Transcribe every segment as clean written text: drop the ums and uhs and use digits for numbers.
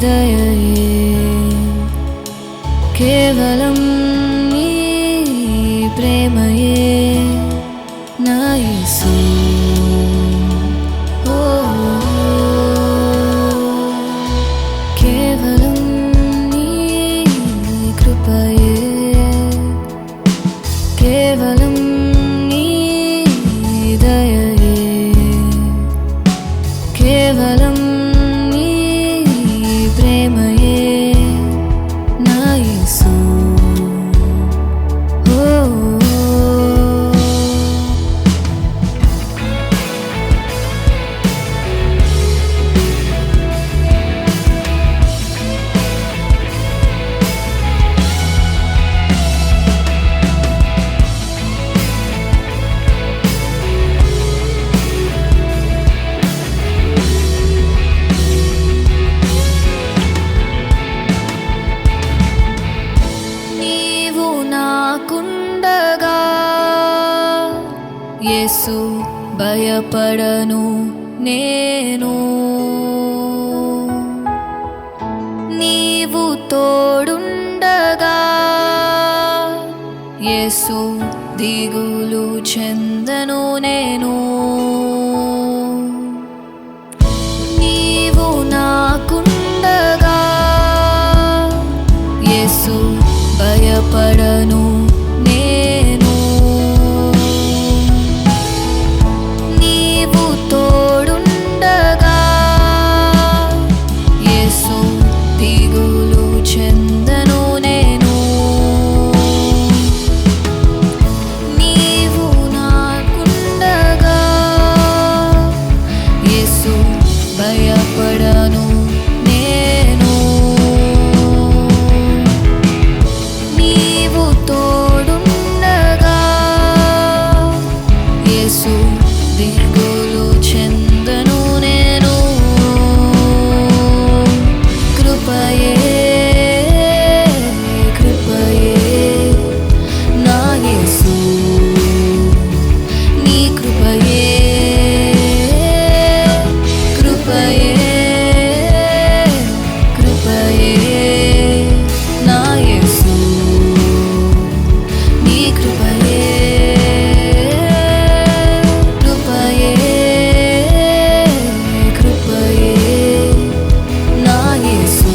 దయయే కేవలం నీ ప్రేమయే నా యేసు కేవలం నీ కృపయే కేవలం నీ దయయే కేవలం నీ ప్రేమయే నా యేసు నీవు నాకుండగా యేసు భయపడను నేను నీవు తోడుండగా యేసు దిగులు చెందను నేను నీవు నాకుండగా యేసు భయపడను నేను నీవు తోడుండగా యేసు దిగులు చెందను నేను నీవు నాకుండగా యేసు భయపడను నేను నీవు తోడుండగా యేసు దిగులు చెందను నేను కృపయే కృపయే నా యేసు నీ కృపయే కృపయే కృపయే నా యేసు నీ కృపయే కృపయే కృపయే నా యేసు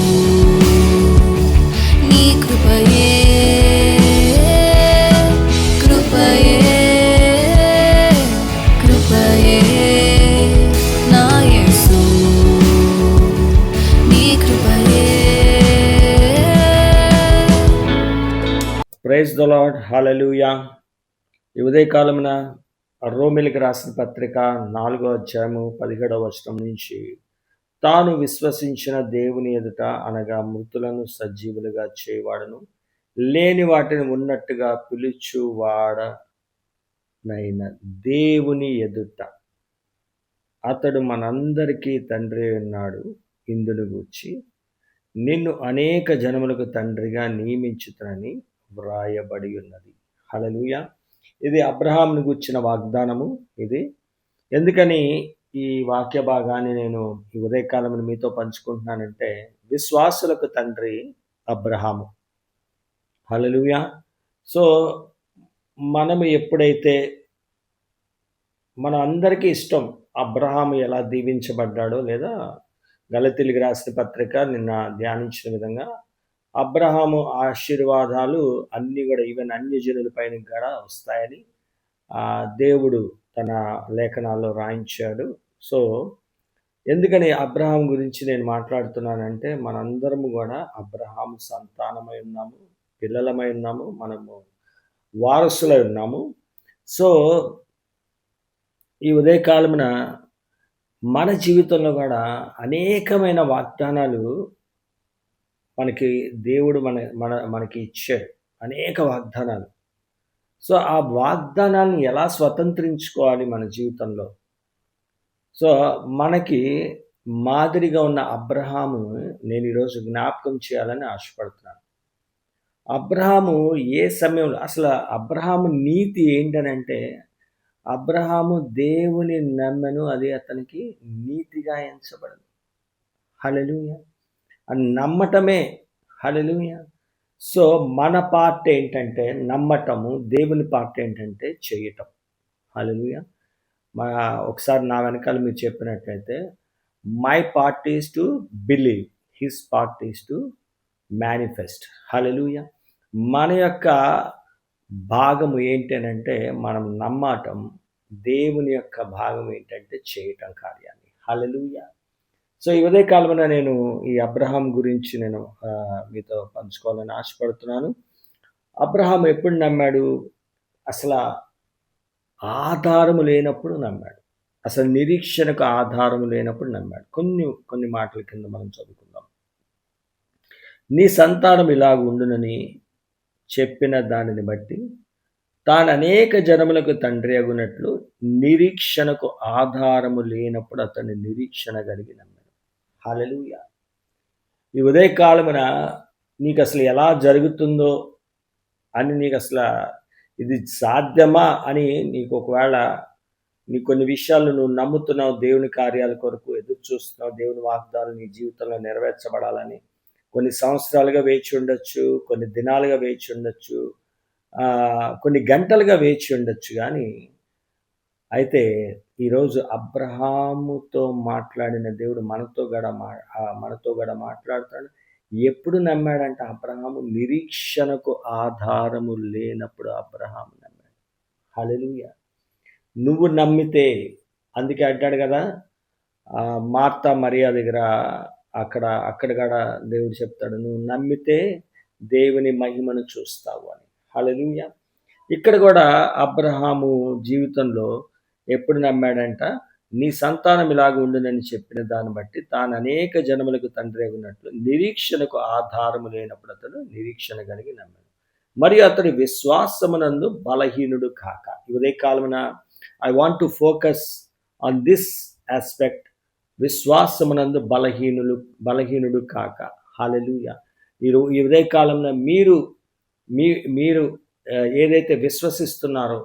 నీ కృపయే కృపయే కృపయే నా యేసు నీ కృపయే. ప్రైజ్ ద లార్డ్, హల్లెలూయా. ఈ ఉదయకాలమున రోమిలికి రాసిన పత్రిక 4వ అధ్యాయము 17వ వచనం నుంచి తాను విశ్వసించిన దేవుని ఎదుట అనగా మృతులను సజీవులుగా చేయవాడను లేని వాటిని ఉన్నట్టుగా పిలుచువాడనైన దేవుని ఎదుట అతడు మనందరికీ తండ్రి ఉన్నాడు. ఇందును గూర్చి నిన్ను అనేక జనములకు తండ్రిగా నియమించుతానని వ్రాయబడి ఉన్నది. హల్లెలూయా. ఇది అబ్రహామును గూర్చిన వాగ్దానము. ఇది ఎందుకని ఈ వాక్య భాగాన్ని నేను ఈ ఉదయకాలం మీతో పంచుకుంటున్నానంటే విశ్వాసులకు తండ్రి అబ్రహాము. హల్లెలూయా. సో మనము ఎప్పుడైతే మన అందరికీ ఇష్టం అబ్రహాము ఎలా దీవించబడ్డాడో, లేదా గలతీయులకు రాసిన పత్రిక నిన్న ధ్యానించిన విధంగా అబ్రహాము ఆశీర్వాదాలు అన్నీ కూడా ఈవెన్ అన్యజనుల పైన కూడా వస్తాయని దేవుడు తన లేఖనాల్లో రాయించాడు. సో ఎందుకని అబ్రహాం గురించి నేను మాట్లాడుతున్నానంటే మనందరము కూడా అబ్రహాము సంతానమై ఉన్నాము, పిల్లలమై ఉన్నాము, మనము వారసులై ఉన్నాము. సో ఈ ఉదయకాలమున మన జీవితంలో కూడా అనేకమైన వాగ్దానాలు మనకి దేవుడు మనకి ఇచ్చాడు. అనేక వాగ్దానాలు. సో ఆ వాగ్దానాలను ఎలా స్వతంత్రించుకోవాలి మన జీవితంలో? సో మనకి మాదిరిగా ఉన్న అబ్రహాము నేను ఈరోజు జ్ఞాపకం చేయాలని ఆశపడుతున్నాను. అబ్రహాము ఏ సమయంలో అసలు అబ్రహాము నీతి ఏంటనంటే అబ్రహాము దేవుని నమ్మెను, అది అతనికి నీతిగా ఎంచబడింది. హల్లెలూయా. అని నమ్మటమే. హల్లెలూయా! సో, మన పార్ట్ ఏంటంటే నమ్మటము. దేవుని పార్ట్ ఏంటంటే చేయటం. హల్లెలూయా! మా ఒకసారి నా వెనకాల మీరు చెప్పినట్టయితే, my part is to believe. His part is to manifest. Hallelujah! మన యొక్క భాగము ఏంటనంటే మనం నమ్మటం. దేవుని యొక్క భాగం ఏంటంటే చేయటం కార్యాన్ని. హల్లెలూయా! సో, ఈ ఉదయ కాలమున నేను ఈ అబ్రహాం గురించి నేను మీతో పంచుకోవాలని ఆశపడుతున్నాను. అబ్రహాం ఎప్పుడు నమ్మాడు? అసల ఆధారము లేనప్పుడు నమ్మాడు. అసలు నిరీక్షణకు ఆధారము లేనప్పుడు నమ్మాడు. కొన్ని మాటల కింద మనం చదువుకుందాం. నీ సంతానం ఇలాగుండునని చెప్పిన దానిని బట్టి తాను అనేక జనములకు తండ్రి అగునట్లు నిరీక్షణకు ఆధారము లేనప్పుడు అతన్ని నిరీక్షణ కలిగి నమ్మాడు. హల్లెలూయా! ఈ ఉదయకాలమున నీకసలు ఎలా జరుగుతుందో అని నీకసల ఇది సాధ్యమా అని నీకు ఒకవేళ నీ కొన్ని విషయాలు నువ్వు నమ్ముతున్నావు, దేవుని కార్యాల కొరకు ఎదురు చూస్తున్నావు, దేవుని వాగ్దానాలు నీ జీవితంలో నెరవేర్చబడాలని కొన్ని సంవత్సరాలుగా వేచి ఉండొచ్చు, కొన్ని దినాలుగా వేచి ఉండొచ్చు, కొన్ని గంటలుగా వేచి ఉండొచ్చు. కానీ అయితే ఈరోజు అబ్రహాముతో మాట్లాడిన దేవుడు మనతో కూడా మాట్లాడుతాడు. ఎప్పుడు నమ్మాడంటే అబ్రహాము నిరీక్షణకు ఆధారము లేనప్పుడు అబ్రహాము నమ్మాడు. హల్లెలూయా! నువ్వు నమ్మితే, అందుకే అంటాడు కదా, మార్తా మరియా దగ్గర అక్కడ కూడా దేవుడు చెప్తాడు, నువ్వు నమ్మితే దేవుని మహిమను చూస్తావు అని. హల్లెలూయా! ఇక్కడ కూడా అబ్రహాము జీవితంలో ఎప్పుడు నమ్మాడంట, నీ సంతానం ఇలాగ ఉండునని చెప్పిన దాన్ని బట్టి తాను అనేక జనములకు తండ్రి అగునట్లు నిరీక్షణకు ఆధారము లేనప్పుడు అతడు నిరీక్షణ కలిగి నమ్మాడు. మరియు అతడు విశ్వాసమునందు బలహీనుడు కాక. ఈ ఉదయకాలమున I want to focus on this aspect. విశ్వాసమునందు బలహీనుడు కాక. హల్లెలూయా! ఈ ఉదయకాలంలో మీరు ఏదైతే విశ్వసిస్తున్నారో,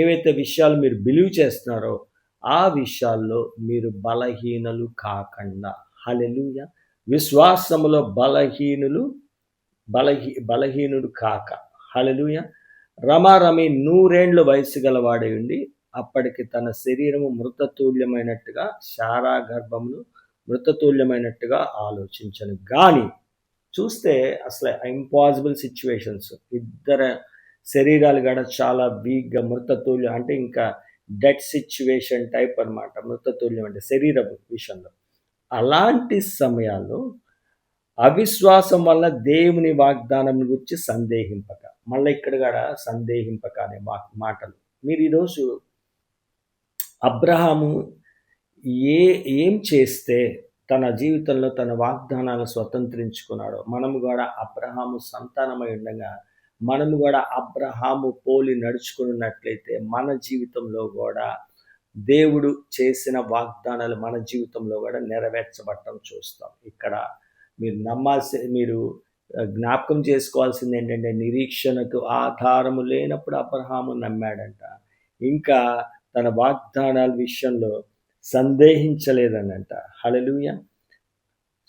ఏవైతే విషయాలు మీరు బిలీవ్ చేస్తున్నారో ఆ విషయాల్లో మీరు బలహీనులు కాకుండా. హల్లెలూయా! విశ్వాసములో బలహీనుడు కాక. హల్లెలూయా! రమారమి 100 ఏండ్ల వయసు గలవాడై ఉండి అప్పటికి తన శరీరము మృతతుల్యమైనట్టుగా, శారా గర్భమును మృతతుల్యమైనట్టుగా ఆలోచించను. గాని చూస్తే అసలు ఇంపాసిబుల్ సిచ్యువేషన్స్. ఇద్దరు శరీరాలు కూడా చాలా వీక్గా మృతతుల్యం, అంటే ఇంకా డెడ్ సిచ్యువేషన్ టైప్ అనమాట. మృతతుల్యం అంటే శరీరం విషయంలో. అలాంటి సమయాల్లో అవిశ్వాసం వల్ల దేవుని వాగ్దానం గురించి సందేహింపక. మళ్ళీ ఇక్కడ కూడా సందేహింపక అనే మాటలు. మీరు ఈరోజు అబ్రహాము ఏం చేస్తే తన జీవితంలో తన వాగ్దానాలను స్వతంత్రించుకున్నాడో, మనము కూడా అబ్రహాము సంతానమై ఉండగా మనము కూడా అబ్రహాము పోలి నడుచుకున్నట్లయితే మన జీవితంలో కూడా దేవుడు చేసిన వాగ్దానాలు మన జీవితంలో కూడా నెరవేర్చబడటం చూస్తాం. ఇక్కడ మీరు జ్ఞాపకం చేసుకోవాల్సింది ఏంటంటే, నిరీక్షణకు ఆధారము లేనప్పుడు అబ్రహాము నమ్మాడంట. ఇంకా తన వాగ్దానాల విషయంలో సందేహించలేదనంట. హల్లెలూయా!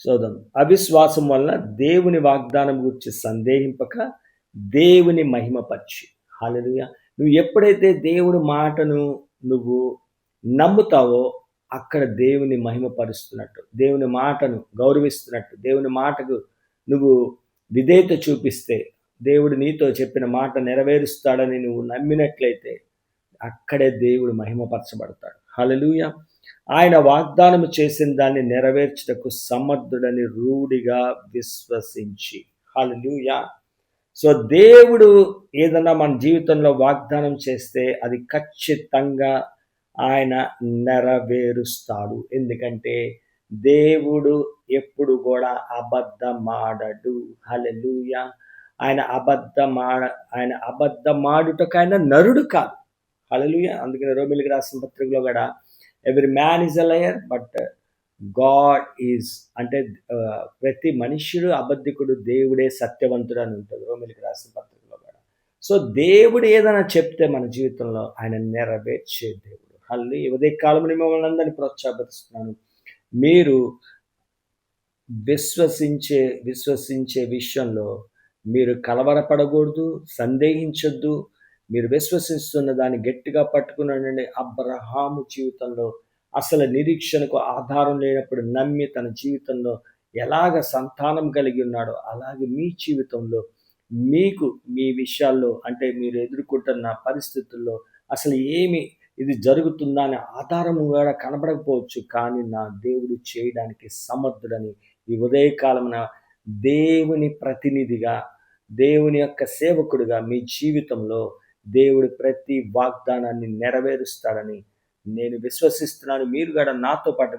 చూద్దాం. అవిశ్వాసం వలన దేవుని వాగ్దానం గురించి సందేహింపక దేవుని మహిమపరిచి. హల్లెలూయా! నువ్వు ఎప్పుడైతే దేవుని మాటను నువ్వు నమ్ముతావో అక్కడ దేవుని మహిమపరుస్తున్నట్టు, దేవుని మాటను గౌరవిస్తున్నట్టు, దేవుని మాటకు నువ్వు విధేయత చూపిస్తే, దేవుడు నీతో చెప్పిన మాట నెరవేరుస్తాడని నువ్వు నమ్మినట్లయితే అక్కడే దేవుడు మహిమపరచబడతాడు. హల్లెలూయా! ఆయన వాగ్దానము చేసిన దాన్ని నెరవేర్చుటకు సమర్థుడని రూఢిగా విశ్వసించి. హల్లెలూయా! సో, దేవుడు ఏదన్నా మన జీవితంలో వాగ్దానం చేస్తే అది ఖచ్చితంగా ఆయన నెరవేరుస్తాడు. ఎందుకంటే దేవుడు ఎప్పుడు కూడా అబద్ధమాడడు. హల్లెలూయా! ఆయన అబద్ధమాడుటకు ఆయన నరుడు కాదు. హల్లెలూయా! అందుకని రోమీయులకు రాసిన పత్రికలో కూడా every man is a liar but God is, అంటే ప్రతి మనుష్యుడు అబద్ధికుడు, దేవుడే సత్యవంతుడు అని ఉంటుంది రోమీయులకు రాసిన పత్రికలో కూడా. సో, దేవుడు ఏదైనా చెప్తే మన జీవితంలో ఆయన నెరవేర్చే దేవుడు. హల్లెలూయా! ఉదయ కాలంలో మిమ్మల్ని అందరినీ ప్రోత్సాహపరుస్తున్నాను. మీరు విశ్వసించే విషయంలో మీరు కలవరపడకూడదు, సందేహించొద్దు. మీరు విశ్వసిస్తున్న దాన్ని గట్టిగా పట్టుకునండి. అబ్రహాము జీవితంలో అసలు నిరీక్షణకు ఆధారం లేనప్పుడు నమ్మి తన జీవితంలో ఎలాగ సంతానం కలిగి ఉన్నాడో, అలాగే మీ జీవితంలో మీకు మీ విషయాల్లో అంటే మీరు ఎదుర్కొంటున్న పరిస్థితుల్లో అసలు ఏమి ఇది జరుగుతుందా అనే ఆధారం కూడా కనబడకపోవచ్చు. కానీ నా దేవుడు చేయడానికి సమర్థుడని ఈ ఉదయకాలమున దేవుని ప్రతినిధిగా, దేవుని యొక్క సేవకుడిగా మీ జీవితంలో దేవుడు ప్రతి వాగ్దానాన్ని నెరవేరుస్తాడని నేను విశ్వసిస్తున్నాను. మీరు కూడా నాతో పాటు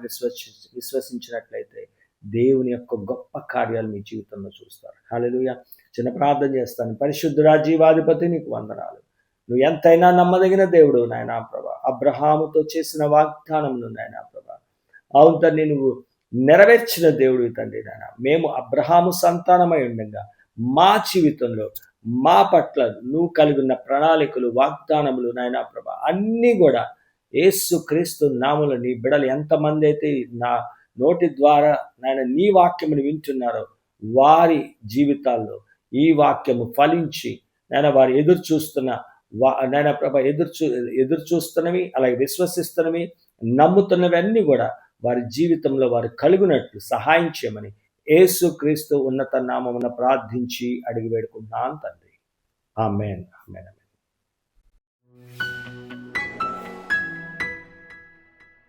విశ్వసించినట్లయితే దేవుని యొక్క గొప్ప కార్యాలు మీ జీవితంలో చూస్తారు. హల్లెలూయా. చిన్న ప్రార్థన చేస్తాను. పరిశుద్ధుడా, జీవాధిపతి, నీకు వందనాలు. నువ్వు ఎంతైనా నమ్మదగిన దేవుడు నాయనా ప్రభా. అబ్రహాముతో చేసిన వాగ్దానమును నాయనా ప్రభా, అవును తండ్రి, నువ్వు నెరవేర్చిన దేవుడు తండ్రి నాయన. మేము అబ్రహాము సంతానమై ఉండగా మా జీవితంలో మా పట్ల నువ్వు కలిగి ఉన్న ప్రణాళికలు, వాగ్దానములు నాయనా ప్రభా అన్నీ కూడా యేసు క్రీస్తు నామములో నీ బిడలు ఎంతమంది అయితే నా నోటి ద్వారా నాయన నీ వాక్యమును వింటున్నారో వారి జీవితాల్లో ఈ వాక్యము ఫలించి నాయన వారు ఎదురు చూస్తున్న నాయన ప్రభ ఎదురు చూస్తున్నవి, అలాగే విశ్వసిస్తున్నవి, నమ్ముతున్నవి అన్నీ కూడా వారి జీవితంలో వారు కలుగునట్లు సహాయం చేయమని యేసు క్రీస్తు ఉన్నత నామమున ప్రార్థించి అడిగి వేడుకుంటున్నాను తండ్రి. ఆమేన్. ఆమేన్.